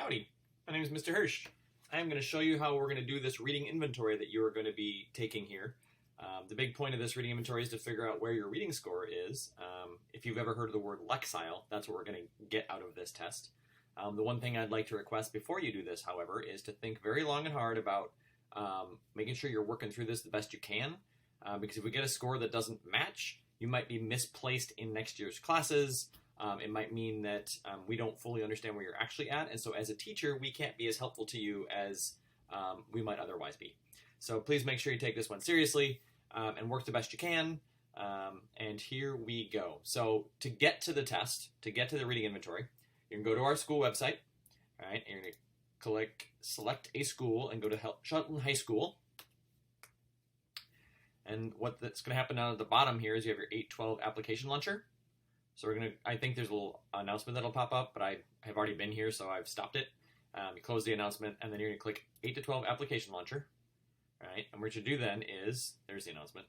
Howdy, my name is Mr. Hirsch. I am going to show you how we're going to do this reading inventory that you are going to be taking here. The big point of this reading inventory is to figure out where your reading score is. If you've ever heard of the word Lexile, that's what we're going to get out of this test. The one thing I'd like to request before you do this, however, is to think very long and hard about making sure you're working through this the best you can. Because if we get a score that doesn't match, you might be misplaced in next year's classes. It might mean that we don't fully understand where you're actually at, and so as a teacher, we can't be as helpful to you as we might otherwise be. So please make sure you take this one seriously and work the best you can. And here we go. So to get to the test, to get to the reading inventory, you can go to our school website, all right, and you're going to select a school and go to Shelton High School. And what's going to happen down at the bottom here is you have your 812 application launcher. So I think there's a little announcement that'll pop up, but I have already been here, so I've stopped it. You close the announcement, and then you're going to click 8 to 12 application launcher. All right, and what you do then is, there's the announcement.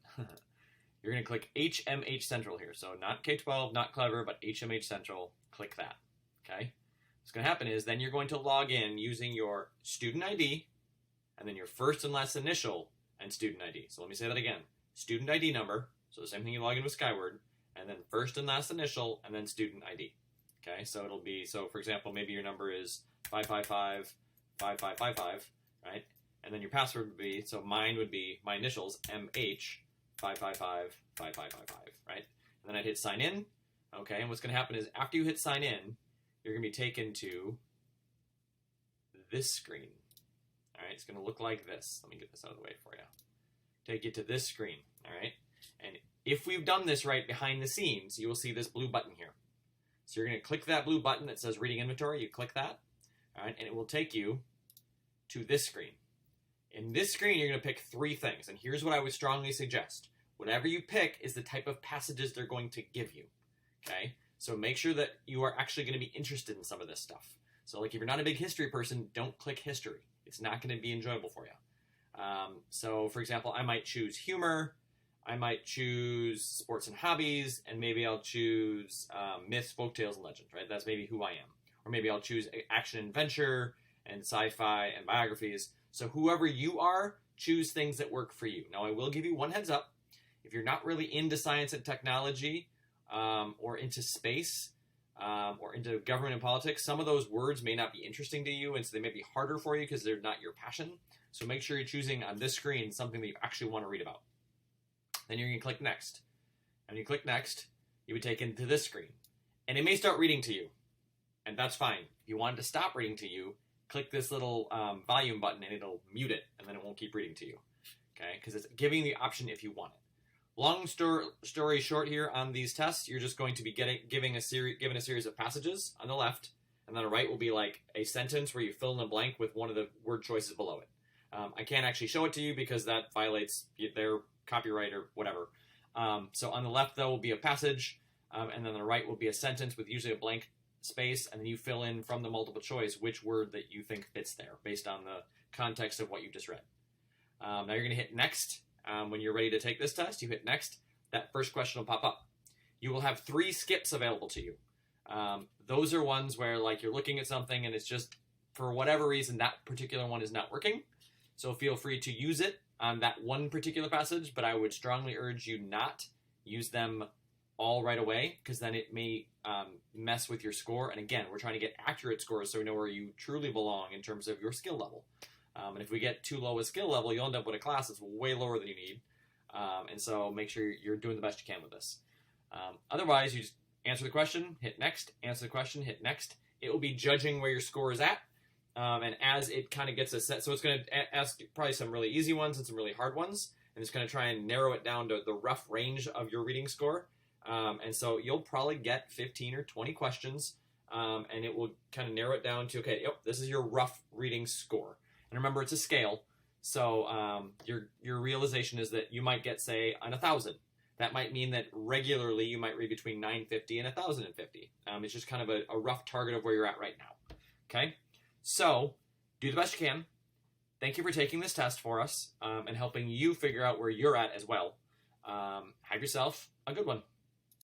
You're going to click HMH Central here. So not K-12, not Clever, but HMH Central. Click that, okay? What's going to happen is then you're going to log in using your student ID, and then your first and last initial and student ID. So let me say that again. Student ID number, so the same thing you log in with Skyward, and then first and last initial, and then student ID. Okay, so it'll be, so for example, maybe your number is 555-5555, right? And then your password would be, so mine would be, my initials, MH555-5555, right? And then I'd hit sign in, okay? And what's going to happen is after you hit sign in, you're going to be taken to this screen. All right, it's going to look like this. Let me get this out of the way for you. Take you to this screen, all right? And if we've done this right behind the scenes, you will see this blue button here. So you're going to click that blue button that says Reading Inventory. You click that, all right, and it will take you to this screen. In this screen, you're going to pick 3 things, and here's what I would strongly suggest. Whatever you pick is the type of passages they're going to give you, okay? So make sure that you are actually going to be interested in some of this stuff. So like if you're not a big history person, don't click history. It's not going to be enjoyable for you. So for example, I might choose humor, I might choose sports and hobbies, and maybe I'll choose myths, folktales, and legends, right? That's maybe who I am. Or maybe I'll choose action and adventure and sci-fi and biographies. So whoever you are, choose things that work for you. Now I will give you one heads up. If you're not really into science and technology or into space or into government and politics, some of those words may not be interesting to you, and so they may be harder for you because they're not your passion. So make sure you're choosing on this screen something that you actually want to read about. Then you're going to click Next. And when you click Next, you would take into this screen. And it may start reading to you, and that's fine. If you want it to stop reading to you, click this little volume button, and it'll mute it, and then it won't keep reading to you, okay? Because it's giving the option if you want it. Long story short here on these tests, you're just going to be given a series of passages on the left, and on the right will be like a sentence where you fill in a blank with one of the word choices below it. I can't actually show it to you because that violates their copyright or whatever. So on the left, though, will be a passage, and then on the right will be a sentence with usually a blank space, and then you fill in from the multiple choice which word that you think fits there based on the context of what you just read. Now you're going to hit Next. When you're ready to take this test, you hit Next. That first question will pop up. You will have 3 skips available to you. Those are ones where like you're looking at something and it's just, for whatever reason, that particular one is not working. So feel free to use it on that one particular passage, but I would strongly urge you not use them all right away, because then it may mess with your score. And again, we're trying to get accurate scores so we know where you truly belong in terms of your skill level. And if we get too low a skill level, you'll end up with a class that's way lower than you need. And so make sure you're doing the best you can with this. Otherwise, you just answer the question, hit Next, answer the question, hit Next. It will be judging where your score is at. And as it kind of gets a set, so it's going to ask probably some really easy ones and some really hard ones. And it's going to try and narrow it down to the rough range of your reading score. And so you'll probably get 15 or 20 questions. And it will kind of narrow it down to, okay, yep, this is your rough reading score. And remember, it's a scale, so your realization is that you might get, say, on 1,000. That might mean that regularly you might read between 950 and 1,050. It's just kind of a rough target of where you're at right now. Okay, so do the best you can. Thank you for taking this test for us and helping you figure out where you're at as well. Have yourself a good one.